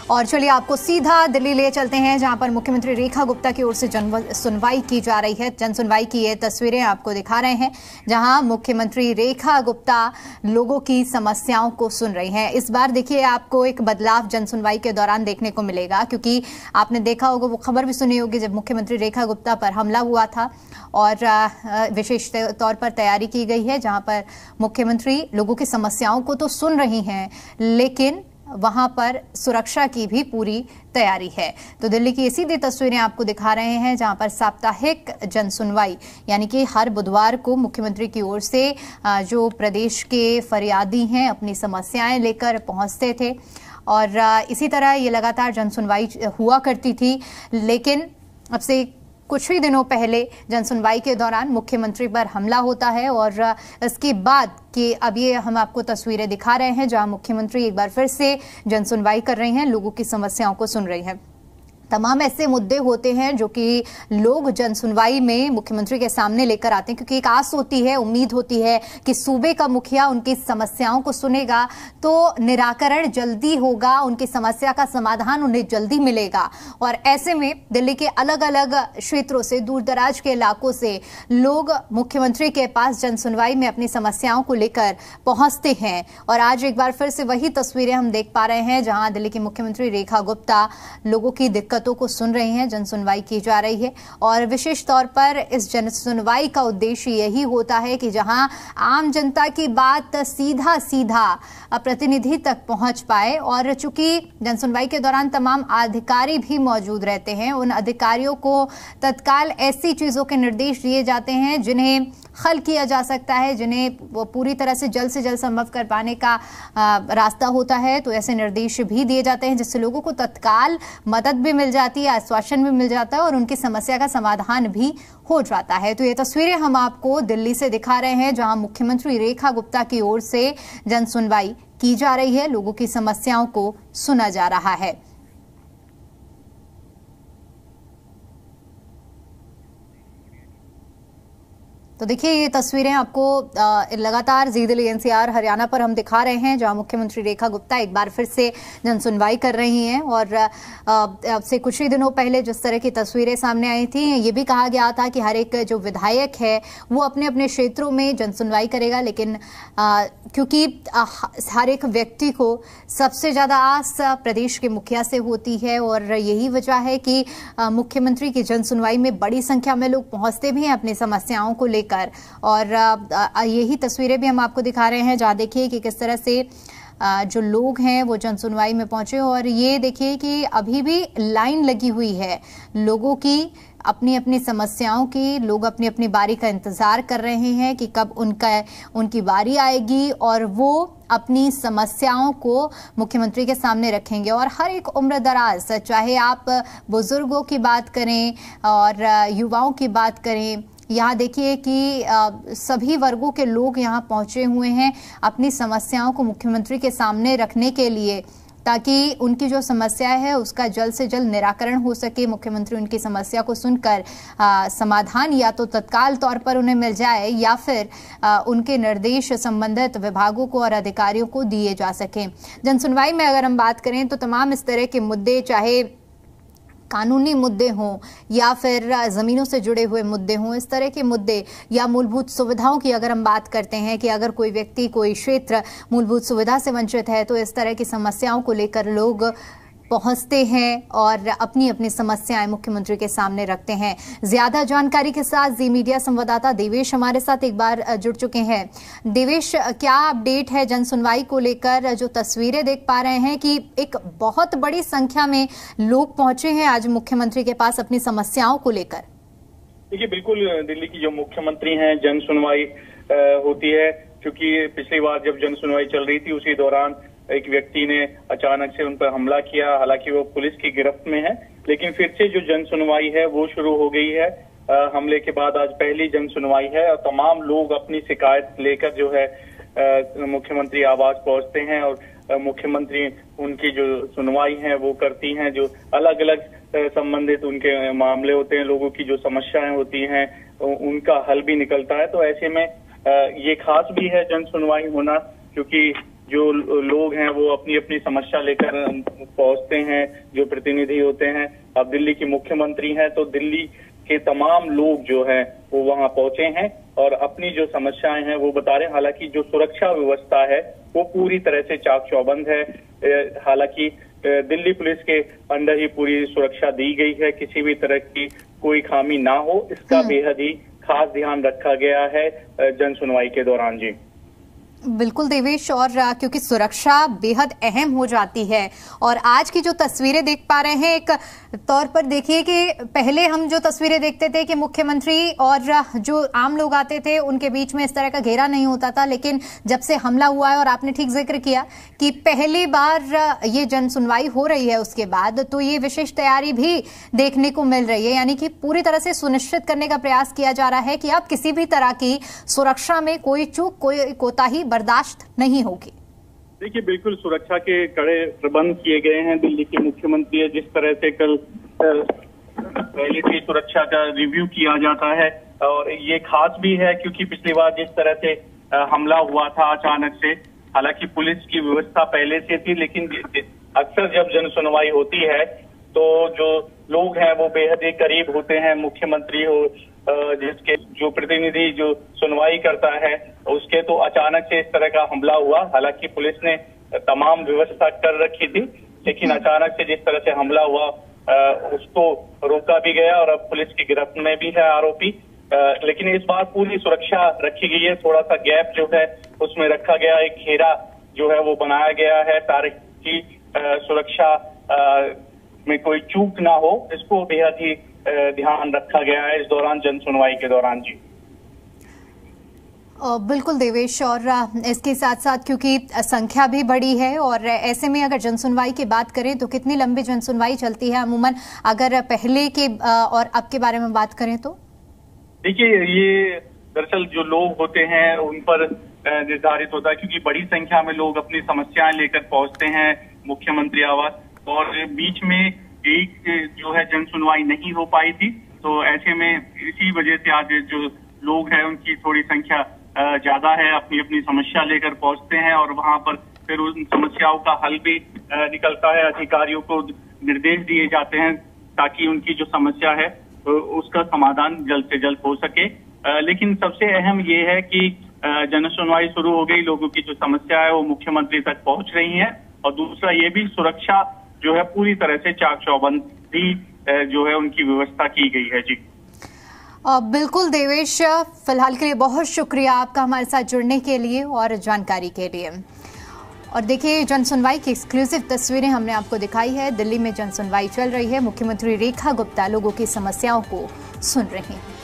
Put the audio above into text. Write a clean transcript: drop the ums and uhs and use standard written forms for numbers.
और चलिए आपको सीधा दिल्ली ले चलते हैं, जहां पर मुख्यमंत्री रेखा गुप्ता की ओर से जन सुनवाई की जा रही है। जन सुनवाई की ये तस्वीरें आपको दिखा रहे हैं, जहां मुख्यमंत्री रेखा गुप्ता लोगों की समस्याओं को सुन रही हैं। इस बार देखिए आपको एक बदलाव जन सुनवाई के दौरान देखने को मिलेगा, क्योंकि आपने देखा होगा, वो खबर भी सुनी होगी, जब मुख्यमंत्री रेखा गुप्ता पर हमला हुआ था और विशेष तौर पर तैयारी की गई है, जहां पर मुख्यमंत्री लोगों की समस्याओं को तो सुन रही हैं, लेकिन वहां पर सुरक्षा की भी पूरी तैयारी है। तो दिल्ली की सीधी तस्वीरें आपको दिखा रहे हैं, जहां पर साप्ताहिक जन सुनवाई यानी कि हर बुधवार को मुख्यमंत्री की ओर से जो प्रदेश के फरियादी हैं अपनी समस्याएं लेकर पहुंचते थे, और इसी तरह ये लगातार जन सुनवाई हुआ करती थी। लेकिन अब से कुछ ही दिनों पहले जन सुनवाई के दौरान मुख्यमंत्री पर हमला होता है, और इसके बाद कि अब ये हम आपको तस्वीरें दिखा रहे हैं, जहां मुख्यमंत्री एक बार फिर से जन सुनवाई कर रही हैं, लोगों की समस्याओं को सुन रही हैं। तमाम ऐसे मुद्दे होते हैं जो कि लोग जन सुनवाई में मुख्यमंत्री के सामने लेकर आते हैं, क्योंकि एक आस होती है, उम्मीद होती है कि सूबे का मुखिया उनकी समस्याओं को सुनेगा तो निराकरण जल्दी होगा, उनकी समस्या का समाधान उन्हें जल्दी मिलेगा। और ऐसे में दिल्ली के अलग अलग क्षेत्रों से, दूर दराज के इलाकों से लोग मुख्यमंत्री के पास जन सुनवाई में अपनी समस्याओं को लेकर पहुंचते हैं। और आज एक बार फिर से वही तस्वीरें हम देख पा रहे हैं, जहां दिल्ली की मुख्यमंत्री रेखा गुप्ता लोगों की दिक्कतों को सुन रही हैं, जन सुनवाई की जा रही है। और विशेष तौर पर इस जन सुनवाई का उद्देश्य यही होता है कि जहां आम जनता की बात सीधा सीधा प्रतिनिधि तक पहुंच पाए। और चूंकि जन सुनवाई के दौरान तमाम अधिकारी भी मौजूद रहते हैं, उन अधिकारियों को तत्काल ऐसी चीजों के निर्देश दिए जाते हैं जिन्हें हल किया जा सकता है, जिन्हें वो पूरी तरह से जल्द संभव कर पाने का रास्ता होता है। तो ऐसे निर्देश भी दिए जाते हैं, जिससे लोगों को तत्काल मदद भी मिल जाती है, आश्वासन भी मिल जाता है, और उनकी समस्या का समाधान भी हो जाता है। तो ये तस्वीरें हम आपको दिल्ली से दिखा रहे हैं, जहां मुख्यमंत्री रेखा गुप्ता की ओर से जन सुनवाई की जा रही है, लोगों की समस्याओं को सुना जा रहा है। तो देखिए ये तस्वीरें आपको लगातार जी दिल्ली एनसीआर हरियाणा पर हम दिखा रहे हैं, जहां मुख्यमंत्री रेखा गुप्ता एक बार फिर से जन सुनवाई कर रही हैं। और अब से कुछ ही दिनों पहले जिस तरह की तस्वीरें सामने आई थी, ये भी कहा गया था कि हर एक जो विधायक है वो अपने अपने क्षेत्रों में जन सुनवाई करेगा, लेकिन क्योंकि हर एक व्यक्ति को सबसे ज्यादा आस प्रदेश के मुखिया से होती है, और यही वजह है कि मुख्यमंत्री की जन सुनवाई में बड़ी संख्या में लोग पहुंचते भी हैं अपनी समस्याओं को लेकर। और यही तस्वीरें भी हम आपको दिखा रहे हैं, जहां देखिए कि किस तरह से जो लोग हैं वो जन सुनवाई में पहुंचे। और ये देखिए कि अभी भी लाइन लगी हुई है लोगों की अपनी अपनी समस्याओं की। लोग अपनी अपनी बारी का इंतजार कर रहे हैं कि कब उनकी बारी आएगी और वो अपनी समस्याओं को मुख्यमंत्री के सामने रखेंगे। और हर एक उम्र दराज, चाहे आप बुजुर्गों की बात करें और युवाओं की बात करें, यहाँ देखिए कि सभी वर्गों के लोग यहाँ पहुंचे हुए हैं अपनी समस्याओं को मुख्यमंत्री के सामने रखने के लिए, ताकि उनकी जो समस्या है उसका जल्द से जल्द निराकरण हो सके। मुख्यमंत्री उनकी समस्या को सुनकर समाधान या तो तत्काल तौर पर उन्हें मिल जाए, या फिर उनके निर्देश संबंधित विभागों को और अधिकारियों को दिए जा सकें। जन सुनवाई में अगर हम बात करें तो तमाम इस तरह के मुद्दे, चाहे कानूनी मुद्दे हों या फिर जमीनों से जुड़े हुए मुद्दे हों, इस तरह के मुद्दे, या मूलभूत सुविधाओं की अगर हम बात करते हैं कि अगर कोई व्यक्ति, कोई क्षेत्र मूलभूत सुविधा से वंचित है, तो इस तरह की समस्याओं को लेकर लोग पहुंचते हैं और अपनी अपनी समस्याएं मुख्यमंत्री के सामने रखते हैं। ज्यादा जानकारी के साथ जी मीडिया संवाददाता देवेश हमारे साथ एक बार जुड़ चुके हैं। देवेश, क्या अपडेट है जन सुनवाई को लेकर? जो तस्वीरें देख पा रहे हैं कि एक बहुत बड़ी संख्या में लोग पहुंचे हैं आज मुख्यमंत्री के पास अपनी समस्याओं को लेकर। देखिए, बिल्कुल दिल्ली की जो मुख्यमंत्री हैं, जन सुनवाई होती है, क्योंकि पिछली बार जब जन सुनवाई चल रही थी उसी दौरान एक व्यक्ति ने अचानक से उन पर हमला किया। हालांकि वो पुलिस की गिरफ्त में है, लेकिन फिर से जो जन सुनवाई है वो शुरू हो गई है। हमले के बाद आज पहली जन सुनवाई है, और तमाम लोग अपनी शिकायत लेकर जो है मुख्यमंत्री आवास पहुंचते हैं, और मुख्यमंत्री उनकी जो सुनवाई है वो करती हैं। जो अलग अलग संबंधित उनके मामले होते हैं, लोगों की जो समस्याएं होती हैं उनका हल भी निकलता है। तो ऐसे में ये खास भी है जन सुनवाई होना, क्योंकि जो लोग हैं वो अपनी अपनी समस्या लेकर पहुंचते हैं, जो प्रतिनिधि होते हैं। अब दिल्ली की मुख्यमंत्री हैं तो दिल्ली के तमाम लोग जो हैं वो वहां पहुंचे हैं और अपनी जो समस्याएं हैं वो बता रहे हैं। हालांकि जो सुरक्षा व्यवस्था है वो पूरी तरह से चाक चौबंद है। हालांकि दिल्ली पुलिस के अंडर ही पूरी सुरक्षा दी गई है, किसी भी तरह की कोई खामी ना हो इसका बेहद ही खास ध्यान रखा गया है जन सुनवाई के दौरान। जी बिल्कुल देवेश, और क्योंकि सुरक्षा बेहद अहम हो जाती है और आज की जो तस्वीरें देख पा रहे हैं, एक तौर पर देखिए कि पहले हम जो तस्वीरें देखते थे कि मुख्यमंत्री और जो आम लोग आते थे उनके बीच में इस तरह का घेरा नहीं होता था, लेकिन जब से हमला हुआ है और आपने ठीक जिक्र किया कि पहली बार ये जन सुनवाई हो रही है उसके बाद, तो ये विशेष तैयारी भी देखने को मिल रही है। यानी कि पूरी तरह से सुनिश्चित करने का प्रयास किया जा रहा है कि अब किसी भी तरह की सुरक्षा में कोई चूक, कोई कोताही बर्दाश्त नहीं होगी। देखिए, बिल्कुल सुरक्षा के कड़े प्रबंध किए गए हैं। दिल्ली के मुख्यमंत्री जिस तरह से कल पहले से सुरक्षा का रिव्यू किया जाता है और ये खास भी है क्योंकि पिछली बार जिस तरह से हमला हुआ था अचानक से, हालांकि पुलिस की व्यवस्था पहले से थी, लेकिन अक्सर जब जन सुनवाई होती है तो जो लोग हैं वो बेहद ही करीब होते हैं। मुख्यमंत्री हो जिसके जो प्रतिनिधि जो सुनवाई करता है उसके, तो अचानक से इस तरह का हमला हुआ। हालांकि पुलिस ने तमाम व्यवस्था कर रखी थी, लेकिन अचानक से जिस तरह से हमला हुआ उसको रोका भी गया और अब पुलिस की गिरफ्त में भी है आरोपी। लेकिन इस बार पूरी सुरक्षा रखी गई है। थोड़ा सा गैप जो है उसमें रखा गया, एक घेरा जो है वो बनाया गया है ताकि सुरक्षा में कोई चूक ना हो, इसको बेहद ही ध्यान रखा गया है इस दौरान जन सुनवाई के दौरान। जी बिल्कुल देवेश, और इसके साथ साथ क्योंकि संख्या भी बड़ी है और ऐसे में अगर जन सुनवाई की बात करें तो कितनी लंबी जन सुनवाई चलती है अमूमन, अगर पहले के और अब के बारे में बात करें तो? देखिए, ये दरअसल जो लोग होते हैं उन पर निर्धारित होता है क्योंकि बड़ी संख्या में लोग अपनी समस्याएं लेकर पहुंचते हैं मुख्यमंत्री आवास, और बीच में एक जो है जन सुनवाई नहीं हो पाई थी। तो ऐसे में इसी वजह से आज जो लोग हैं उनकी थोड़ी संख्या ज्यादा है, अपनी अपनी समस्या लेकर पहुंचते हैं और वहां पर फिर उन समस्याओं का हल भी निकलता है। अधिकारियों को निर्देश दिए जाते हैं ताकि उनकी जो समस्या है उसका समाधान जल्द से जल्द हो सके। लेकिन सबसे अहम ये है कि जन सुनवाई शुरू हो गई, लोगों की जो समस्या है वो मुख्यमंत्री तक पहुंच रही है, और दूसरा ये भी सुरक्षा जो है पूरी तरह से चाक चौबंद भी जो है उनकी व्यवस्था की गई है। जी बिल्कुल देवेश, फिलहाल के लिए बहुत शुक्रिया आपका हमारे साथ जुड़ने के लिए और जानकारी के लिए। और देखिए, जन सुनवाई की एक्सक्लूसिव तस्वीरें हमने आपको दिखाई है। दिल्ली में जन सुनवाई चल रही है, मुख्यमंत्री रेखा गुप्ता लोगों की समस्याओं को सुन रही हैं।